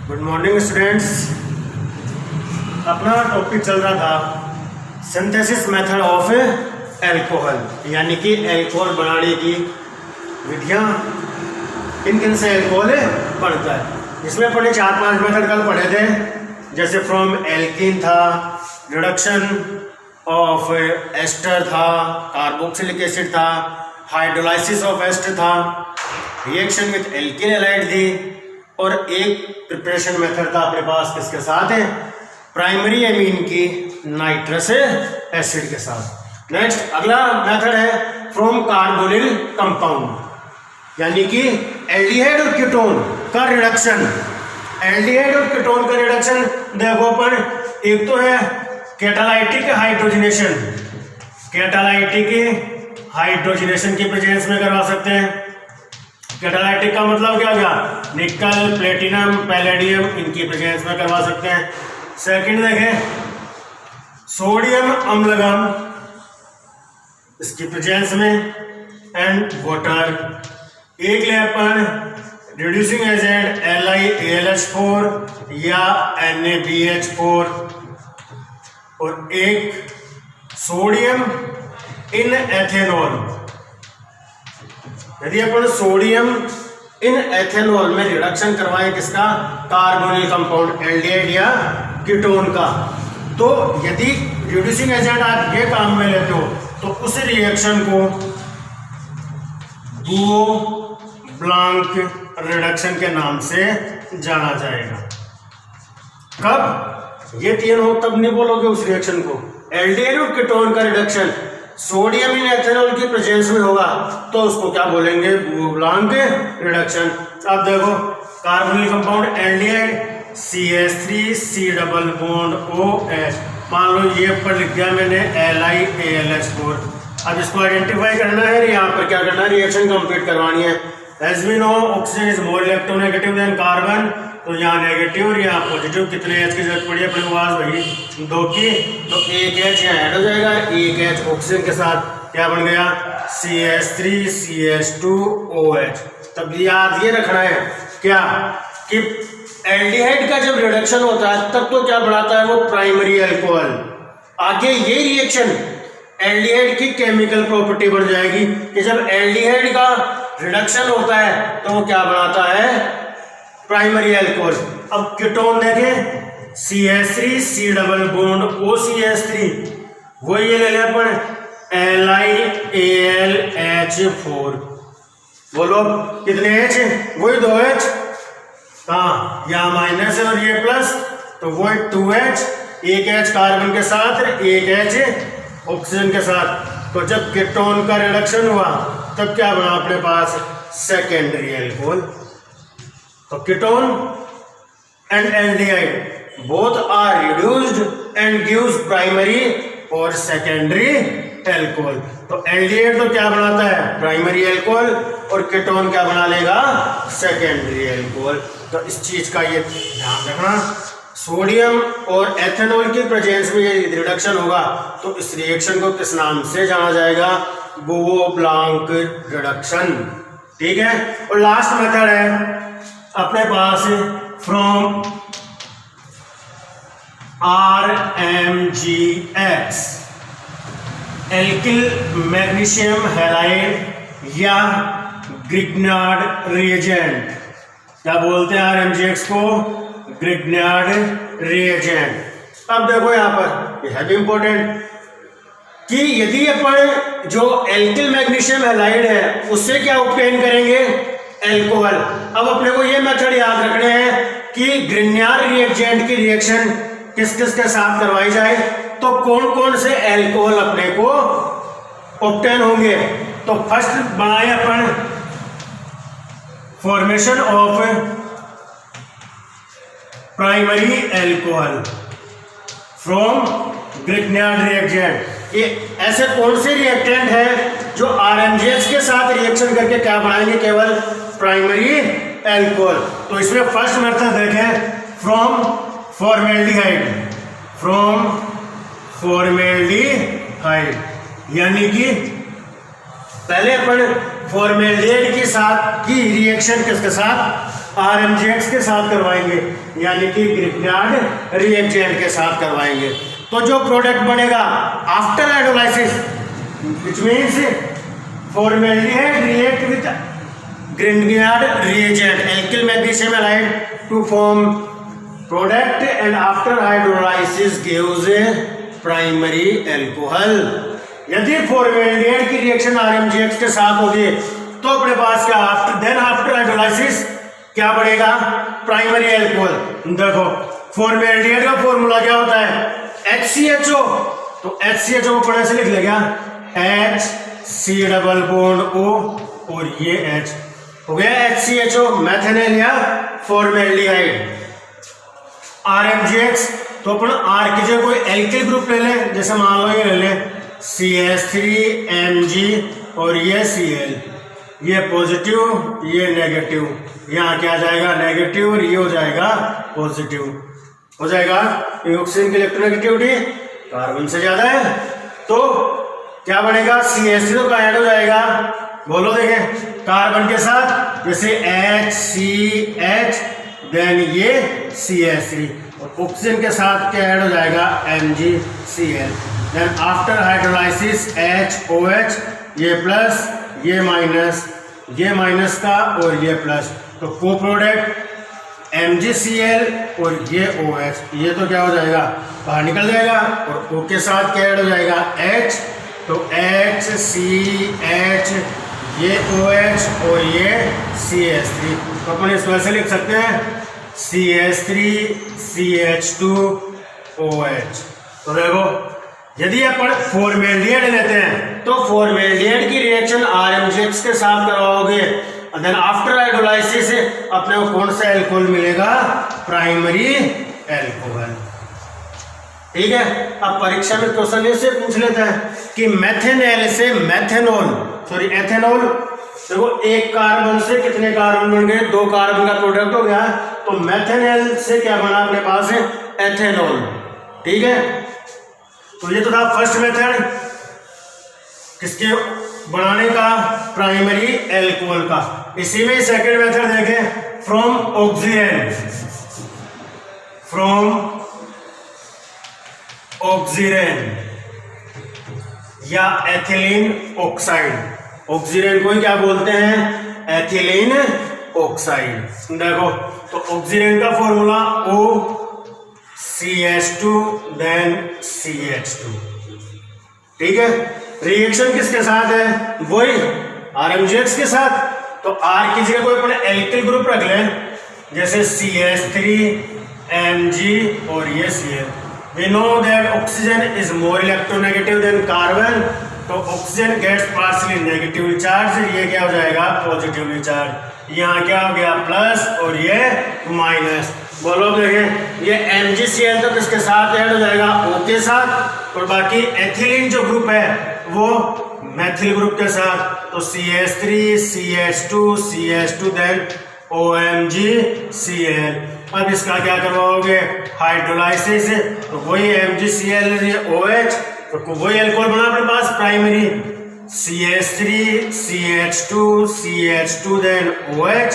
Good morning students. अपना topic चल रहा था सिंथेसिस मेथड ऑफ एल्कोहल, यानी कि एल्कोहल बनाने की विधियां, किन किन से एल्कोहल बनता है। इसमें अपने 4-5 मेथड कल पढ़े थे, जैसे फ्रॉम एल्कीन था, रिडक्शन ऑफ एस्टर था, कार्बोक्सिलिक एसिड था, हाइड्रोलाइसिस ऑफ एस्टर था, रिएक्शन विथ एल्किल हैलाइड थी, और एक प्रिपरेशन मेथड था अपने पास किसके साथ है, प्राइमरी एमीन की नाइट्रस एसिड के साथ। नेक्स्ट अगला मेथड है फ्रॉम कार्बोनिल कंपाउंड, यानी कि एल्डिहाइड और कीटोन का रिडक्शन। एल्डिहाइड और कीटोन का रिडक्शन देखो अपन, एक तो है कैटालाइटिक हाइड्रोजनेशन, कैटालाइटिक हाइड्रोजनेशन की प्रेजेंस में करवा सकते हैं। कैटालाइटिक का मतलब क्या गया, निकल, प्लेटिनम, पैलेडियम, इनकी प्रेजेंस में करवा सकते हैं। सेकंड देखें सोडियम अम्लगम, इसकी प्रेजेंस में, एंड वाटर। एक ले अपन रिड्यूसिंग एजेंट LiAlH4 या NaBH4, और एक सोडियम इन एथेनॉल। यदि अपन सोडियम इन एथेनॉल में रिडक्शन करवाएं किसका, कार्बोनिल कंपाउंड एल्डिहाइड या कीटोन का, तो यदि रिड्यूसिंग एजेंट आप ये काम में लेते हो तो उस रिएक्शन को दुओ ब्लांक रिडक्शन के नाम से जाना जाएगा। कब ये तीन हो तब नहीं बोलोगे उस रिएक्शन को। एल्डिहाइड और कीटोन का रिडक्शन सोडियम इन एथेनॉल की प्रेजेंस में होगा तो उसको क्या बोलेंगे, दुओ ब्लांक रिडक्शन। अब देखो carbonyl compound aldehyde CH3 C double bond OH, मान लो ये ऊपर लिख दिया मैंने LiAlH4। अब इसको आइडेंटिफाई करना है, यहाँ पर क्या करना है, रिएक्शन कंप्लीट करवानी है। As we know oxygen is more electronegative than carbon, तो यहाँ नेगेटिव और यहाँ पॉजिटिव। कितने H की जरूरत पड़ी है अपने पास भाई, 2 की, तो एक H यहाँ ऐड हो जाएगा, एक H ऑक्सीजन के साथ क्या बन गया, CH3 CH2OH। तब याद ये रखना है क्या कि एल्डिहाइड का जब रिडक्शन होता है तब तो क्या बनाता है वो, प्राइमरी अल्कोहल। आगे ये रिएक्शन एल्डिहाइड की केमिकल प्रॉपर्टी बढ़ जाएगी कि जब एल्डिहाइड का रिडक्शन होता है तो वो क्या बनाता है, प्राइमरी अल्कोहल। अब कीटोन देखें CH3 C double bond OCH3, वो ये ले लें अपन LiAlH4। बोलो कितने H, वही 2H, हाँ यहाँ माइनस है और ये प्लस, तो वो 2H, एक H कार्बन के साथ, एक H ऑक्सीजन के साथ। तो जब कीटोन का रिडक्शन हुआ तब क्या बना अपने पास, सेकेंडरी अल्कोहल। तो ketone and aldehyde both are reduced and gives primary और सेकेंडरी अल्कोहल। तो एल्डिहाइड तो क्या बनाता है, प्राइमरी अल्कोहल, और कीटोन क्या बना लेगा, सेकेंडरी अल्कोहल। तो इस चीज का ये ध्यान रखना, सोडियम और एथेनॉल की प्रेजेंस में ये रिडक्शन होगा तो इस रिएक्शन को किस नाम से जाना जाएगा, बुओ ब्लांक रिडक्शन। ठीक है। और लास्ट मेथड है अपने पास from RMGX, alkyl magnesium halide या ग्रिग्नार्ड रिएजेंट। क्या बोलते हैं RMGX को, ग्रिग्नार्ड रिएजेंट। अब देखो यहाँ पर ये है भी इंपॉर्टेंट कि यदि अपन जो एल्किल मैग्नीशियम हैलाइड है उससे क्या ऑब्टेन करेंगे, एल्कोहल। अब अपने को ये मेथड याद रखने हैं कि ग्रिग्नार्ड रिएजेंट की रिएक्शन किस किस के साथ करवाई जाए, तो कौन कौन से एल्कोहल अपने को ऑब्टेन होंगे। तो फर्स्ट बनाए अपन formation of primary alcohol from Grignard reagent. ये ऐसे कौन से रिएक्टेंट है जो RMGX के साथ रिएक्शन करके क्या बनाएंगे, केवल प्राइमरी अल्कोहल। तो इसमें फर्स्ट मेथड देखें फ्रॉम फॉर्मेल्डिहाइड, फ्रॉम फॉर्मेल्डिहाइड, यानी कि पहले अपन फॉर्मेल्डिहाइड के साथ की रिएक्शन किसके साथ, RMGX के साथ करवाएंगे, यानी कि ग्रिग्नार्ड रिएक्टेंट के साथ करवाएंगे। तो जो प्रोडक्ट बनेगा after hydrolysis, which means formaldehyde react with Grignard reagent alkyl magnesium halide to form product and after hydrolysis gives a primary alcohol. यदि फॉर्मेल्डिहाइड की रिएक्शन RMGX के साथ होगी तो अपने पास क्या आफ्टर हाइड्रोलाइसिस क्या बढ़ेगा, प्राइमरी एल्कोहल। देखो फॉर्मेल्डिहाइड का फॉर्मूला क्या होता है, HCHO, तो HCHO को पढ़ने से लिख लेगा HC डबल बॉन्ड O और ये H हो गया HCHO, मैथेनॉल या फॉर्मेल्डिहाइड। RMGX तो अपन R की जगह कोई एल्किल ग्रुप ले लें, जैसे मान लो ये ले लें CH3Mg और ये Cl, ये पॉजिटिव ये नेगेटिव, यहाँ क्या जाएगा नेगेटिव और ये हो जाएगा पॉजिटिव, हो जाएगा। ऑक्सीजन की इलेक्ट्रोनेगेटिविटी कार्बन से ज्यादा है, तो क्या बनेगा CH3 तो ऐड हो जाएगा, बोलो देखें कार्बन के साथ, जैसे HCH देन ये CH3, और ऑक्सीजन के साथ क्या ऐड हो जाएगा MgCl। Then after hydrolysis HOH, ये माइनस का और ये प्लस, तो को प्रोडक्ट MgCl और ये OH, ये तो क्या हो जाएगा बाहर निकल जाएगा, और O के साथ क्या ऐड हो जाएगा H, तो HCH, ये OH और ये CH3, तो अपन इस वजह से लिख सकते हैं CH3 CH2 OH। तो देखो यदि अपन फॉर्मेल्डिहाइड लेते हैं तो फॉर्मेल्डिहाइड की रिएक्शन RMGX के साथ करवाओगे, देन आफ्टर हाइड्रोलाइसिस अपने को कौन सा एल्कोहल मिलेगा, प्राइमरी एल्कोहल। ठीक है, अब परीक्षा में क्वेश्चन से पूछ लेता है कि मेथेनॉल से एथेनॉल, देखो एक कार्बन से कितने कार्बन बन गए, 2 कार्बन का प्रोडक्ट हो गया, तो मेथेनॉल से क्या बना अपने पास है एथेनॉल। ठीक है, तो ये तो था फर्स्ट मेथड किसके बनाने का, प्राइमरी एल्कोहल का। इसी में सेकंड मेथड देखें, फ्रॉम ऑक्सीजन या एथिलीन ऑक्साइड, ऑक्सीजन को ही क्या बोलते हैं एथिलीन ऑक्साइड। देखो तो ऑक्सीजन का फॉर्मूला OCH2 देन CH2। ठीक है, रिएक्शन किसके साथ है, वही RMGX के साथ, तो R की जगह कोई अपने एल्किल ग्रुप रख लें, जैसे CH3Mg और ये Cl। We know that oxygen is more electronegative than carbon, तो oxygen gets partially negatively charge, ये क्या हो जाएगा पॉजिटिवली चार्ज, यहाँ क्या हो गया प्लस और ये माइनस। बोलो देखें ये MgCl तो किसके साथ ऐड हो जाएगा O के साथ, और बाकी एथिलीन जो ग्रुप है वो मैथिल ग्रुप के साथ, तो CH3 CH2 CH2 then OMgCl। अब इसका क्या करवाओगे हाइड्रोलाइसिस, तो वही MgCl OH, तो वही एल्कोहल बना अपने पास primary CH3 CH2 CH2 then OH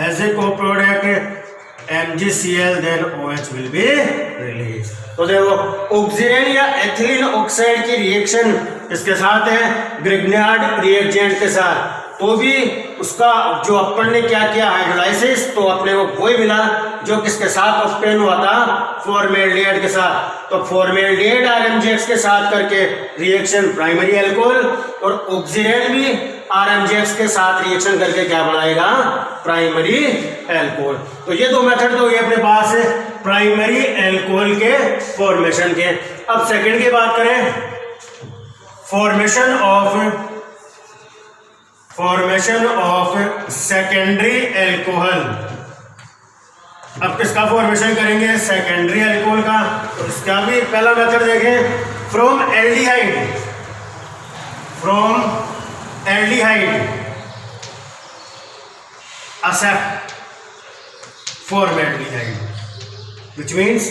as a coproduct MgCl then OH will be release. तो देखो ऑक्सीजन या एथिलीन ऑक्साइड की रिएक्शन इसके साथ है ग्रिग्नार्ड रिएजेंट के साथ, तो भी उसका जो अपन ने क्या किया हाइड्रोलाइसिस, तो अपने को वही मिला जो किसके साथ ऑब्टेन हुआ था फॉर्मेल्डिहाइड के साथ। तो फॉर्मेल्डिहाइड RMGX के साथ करके रिएक्शन प्राइमरी एल्कोहल, और ऑक्सीजन भी RMGX के साथ रिएक्शन करके क्या बनाएगा प्राइमरी एल्कोहल। तो ये 2 मेथड तो ये अपने पास है प्राइमरी एल्कोहल के फॉर्मेशन के। अब सेकंड की बात करें, फॉर्मेशन ऑफ सेकेंडरी एल्कोहल। अब किसका फॉर्मेशन करेंगे सेकेंडरी एल्कोहल का, तो इसका भी पहला मेथड देखें, from aldehyde accept formaldehyde, which means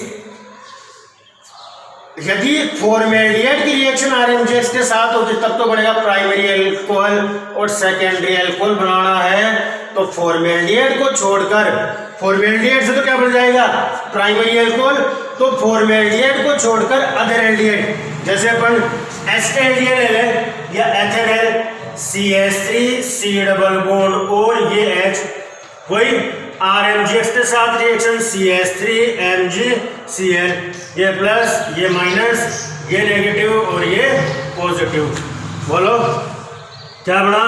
यदि फॉर्मेल्डिहाइड की रिएक्शन RMGX के साथ होती तब तो बनेगा प्राइमरी एल्कोहल, और सेकेंडरी एल्कोहल बनाना है तो फॉर्मेल्डिहाइड को छोड़कर फॉर्मेल्डिहाइड से तो क्या बन जाएगा, प्राइमरी अल्कोहल। तो फॉर्मेल्डिहाइड को छोड़कर अदर एल्डिहाइड, जैसे अपन एस्टेल्डिहाइड ले लें या ethanol, CH3 C double bond और ये H, वही RMGX के साथ रिएक्शन CH3 MgCl, ये प्लस ये माइनस, ये नेगेटिव और ये पॉजिटिव। बोलो क्या बना,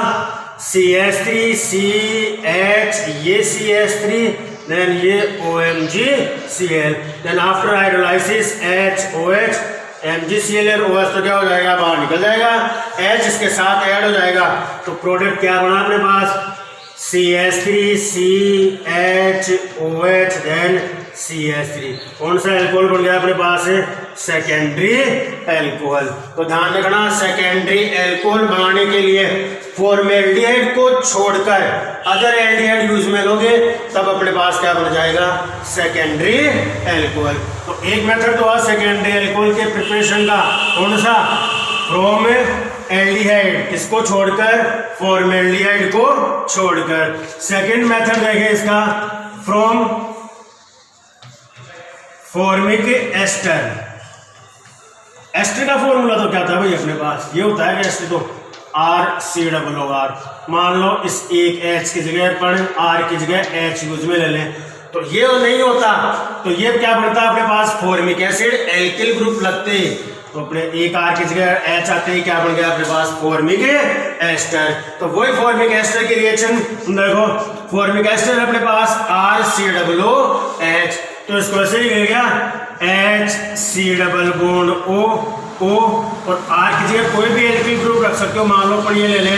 CH3 CH, ये CH3, देन ये OMgCl, then after hydrolysis HOH MgCl और OH तो क्या हो जाएगा, बाहर निकल जाएगा, H इसके साथ ऐड हो जाएगा। तो प्रोडक्ट क्या बना अपने पास, CH3 CHOH देन CH3। कौन सा अल्कोहल बन गया अपने पास, सेकेंडरी अल्कोहल। तो ध्यान रखना, सेकेंडरी अल्कोहल बनाने के लिए फॉर्मेल्डिहाइड को छोड़कर अदर एल्डिहाइड यूज में लोगे तब अपने पास क्या बन जाएगा, सेकेंडरी अल्कोहल। तो एक मेथड तो है सेकेंडरी अल्कोहल के प्रिपरेशन का, कौन सा, फ्रॉम एल्डिहाइड, किसको छोड़कर, फॉर्मेल्डिहाइड को छोड़कर। सेकंड मेथड देखें इसका, फ्रॉम फॉर्मिक एस्टर। एस्टर का फॉर्मूला तो क्या था भाई अपने पास, ये होता है कि एस्टर तो RCOOR। मान लो इस एक H की जगह पर R की जगह H यूज में ले लें, तो ये नहीं होता, तो ये क्या बनता है अपने पास, फॉर्मिक एसिड, एल्किल ग्रुप लगते, तो अपने एक R की जगह H आते ही क्या बन गया अपने पास, फॉर्मिक एस्टर। तो वही फॉर्मिक एस्टर की रिएक्शन देखो, फॉर्मिक एस्टर अपने पास RCOOH, तो इसको ऐसे ही लिख गया HC डबल बॉन्ड O और R की जगह कोई भी एल्किल ग्रुप रख सकते हो, मान लो पर ये ले लें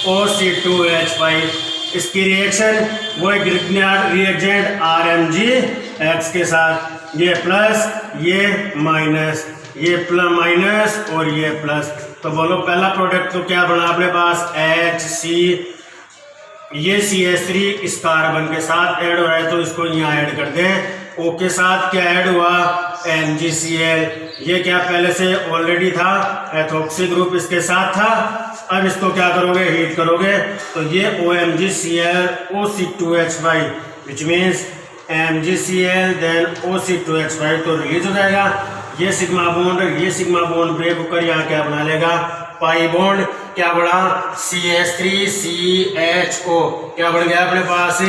OC2H5। इसकी रिएक्शन वही ग्रिग्नार्ड रिएजेंट RMgX के साथ, ये प्लस ये माइनस, ये प्लस माइनस और ये प्लस। तो बोलो पहला प्रोडक्ट तो क्या बना अपने पास, HC, ये CH3 इस कार्बन के साथ ऐड हो रहा है तो इसको यहाँ ऐड कर दें। O के साथ क्या ऐड हुआ, MgCl, ये क्या पहले से ऑलरेडी था, एथॉक्सी ग्रुप इसके साथ था। अब इसको क्या करोगे, हीट करोगे, तो ये OMgCl OC2H5 which means MgCl then OC2H5 तो रिलीज हो जाएगा। ये सिग्मा बॉन्ड ब्रेक होकर यहाँ क्या बना लेगा, पाई बॉन्ड, क्या बड़ा, CH3CHO, क्या बन गया अपने पास,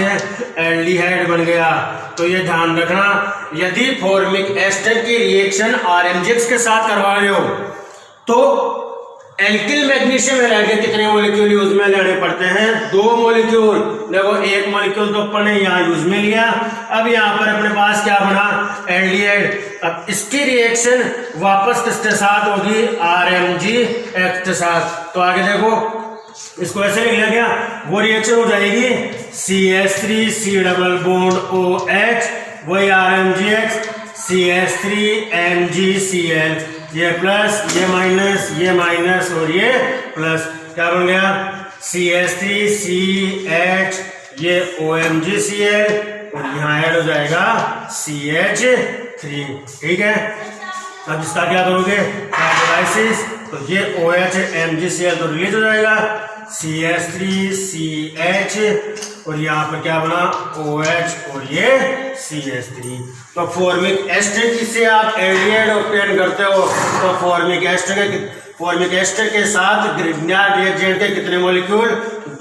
एल्डिहाइड बन गया। तो ये ध्यान रखना, यदि फॉर्मिक एस्टर की रिएक्शन RMgX के साथ करवा रहे हो तो एल्किल मैग्नीशियम हैलाइड के कितने मॉलिक्यूल यूज में लेने पड़ते हैं, 2 मॉलिक्यूल। देखो एक मॉलिक्यूल तो अपन ने यहाँ यूज में लिया, अब यहाँ पर अपने पास क्या बना, एल्डिहाइड। अब इसकी रिएक्शन वापस किसके साथ होगी, RMgX के साथ। तो आगे देखो, इसको ऐसे लिखा गया, वो रिएक्शन हो जाएगी CH3 C double bond OH, वही RMgX, CH3 MgCl, ये प्लस ये माइनस और ये प्लस, क्या बन गया, CH3 CH, ये OMgCl और यहाँ ऐड हो जाएगा CH3। ठीक है, अब इसका क्या करोगे, हाइड्रोलाइसिस, तो ये OH MgCl तो रिलीज हो जाएगा, CH3 CH और यहाँ पर क्या बना, OH और ये CH3। तो फॉर्मिक एस्टर से आप एल्डिहाइड ऑब्टेन करते हो, तो फॉर्मिक एस्टर के साथ ग्रिग्नार्ड रिएजेंट के कितने मॉलिक्यूल,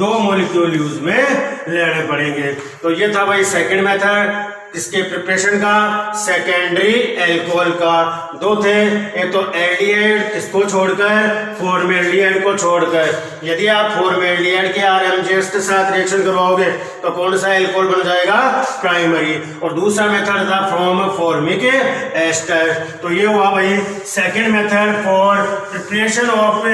2 मॉलिक्यूल यूज में लेने पड़ेंगे। तो ये था भाई सेकंड मेथड इसके प्रिपरेशन का, सेकेंडरी अल्कोहल का। 2 थे, एक तो एल्डिहाइड इसको छोड़कर, फॉर्मेल्डिहाइड को छोड़कर। यदि आप फॉर्मेल्डिहाइड के RMgX के साथ रिएक्शन करवाओगे तो कौन सा अल्कोहल बन जाएगा, प्राइमरी। और दूसरा मेथड था फ्रॉम फॉर्मिक एस्टर। तो ये हुआ भाई second method for preparation of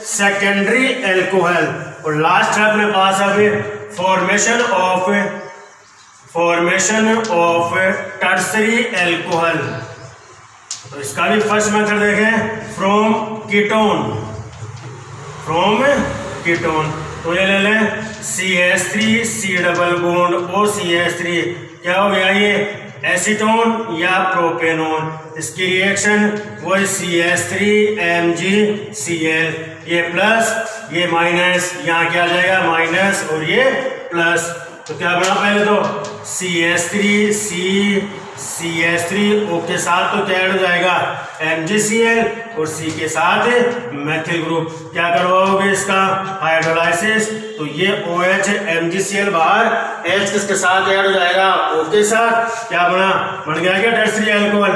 secondary alcohol. और लास्ट है अपने पास अभी फॉर्मेशन ऑफ टर्सरी अल्कोहल। तो इसका भी फर्स्ट मेथड देखें, फ्रॉम कीटोन। तो ये ले लें CH3 C double bond OCH3, क्या हो गया ये, एसीटोन या प्रोपेनोन। इसकी रिएक्शन वही CH3 MgCl, ये प्लस ये माइनस, यहाँ क्या आ जाएगा माइनस और ये प्लस। तो क्या बना पहले तो CH3 CH3 O के साथ तो क्या ऐड हो जाएगा MgCl और C के साथ मेथिल ग्रुप। क्या करवाओगे इसका हाइड्रोलाइसिस, तो ये OH MgCl बाहर H किसके साथ ऐड हो जाएगा O के साथ। क्या बना, बन गया क्या tertiary alcohol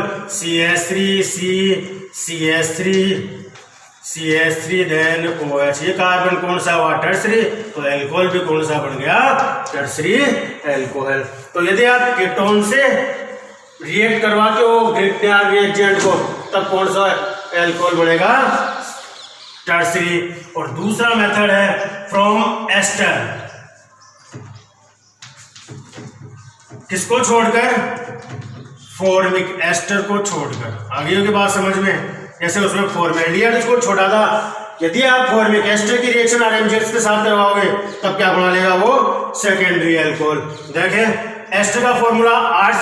CH3 then OH। ये कार्बन कौन सा हुआ टर्सरी, तो अल्कोहल भी कौन सा बन गया टर्सरी अल्कोहल। तो यदि आप कीटोन से रिएक्ट करवाते हो ग्रिग्नार्ड रिएजेंट को तब कौन सा अल्कोहल बनेगा टर्सरी। और दूसरा मेथड है फ्रॉम एस्टर, किसको छोड़कर फॉर्मिक एस्टर को छोड़कर। आगे की बात समझ में, जैसे उसमें फॉर्मेल्डिहाइड को छोड़ा था, यदि आप फॉर्मिक एस्टर की रिएक्शन RMGX के साथ करवाओगे तब क्या बना लेगा वो सेकेंडरी अल्कोहल। देखें एस्टर का फॉर्मूला R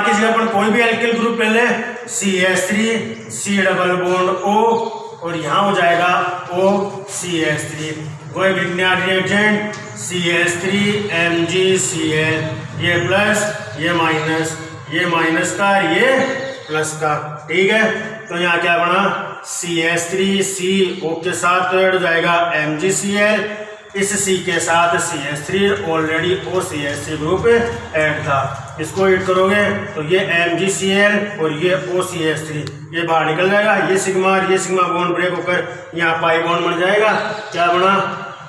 की जगह पर कोई भी एल्किल ग्रुप ले लें CH3 C double bond O और यहाँ हो जाएगा OCH3। वही ग्रिग्नार्ड रिएजेंट CH3 MgCl, ये प्लस ये माइनस का ये प्लस का, ठीक है। तो यहाँ क्या बना CH3 C O के साथ तो ऐड हो जाएगा MgCl, इस C के साथ CH3 already OCH3 group add था, इसको ऐड करोगे तो ये MgCl और ये OCH3 ये बाहर निकल जाएगा, ये सिग्मा बॉन्ड ब्रेक होकर यहाँ पाई बॉन्ड बन जाएगा। क्या बना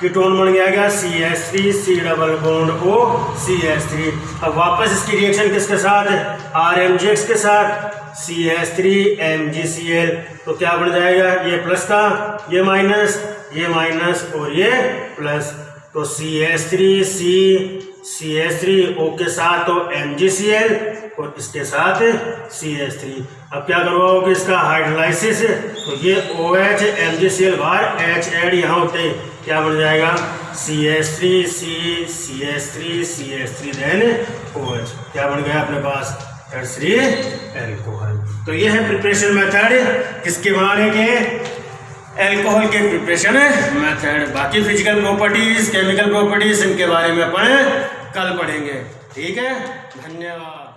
कीटोन बन गया CH3 C double bond OCH3। अब वापस इसकी रिएक्शन किसके साथ RMGX के साथ CH3 MgCl, तो क्या बन जाएगा ये प्लस का ये माइनस और ये प्लस, तो CH3 O के साथ तो MgCl और इसके साथ CH3। अब क्या करवाओगे इसका हाइड्रोलाइसिस, तो ये OH MgCl बाहर H ऐड यहाँ होते क्या बन जाएगा CH3 देन OH। क्या बन गया अपने पास टर्सरी अल्कोहल। तो ये है प्रिपरेशन मेथड किसके बनाने के, अल्कोहल के प्रिपरेशन मेथड। बाकी फिजिकल प्रॉपर्टीज केमिकल प्रॉपर्टीज इनके बारे में अपन कल पढ़ेंगे, ठीक है। धन्यवाद।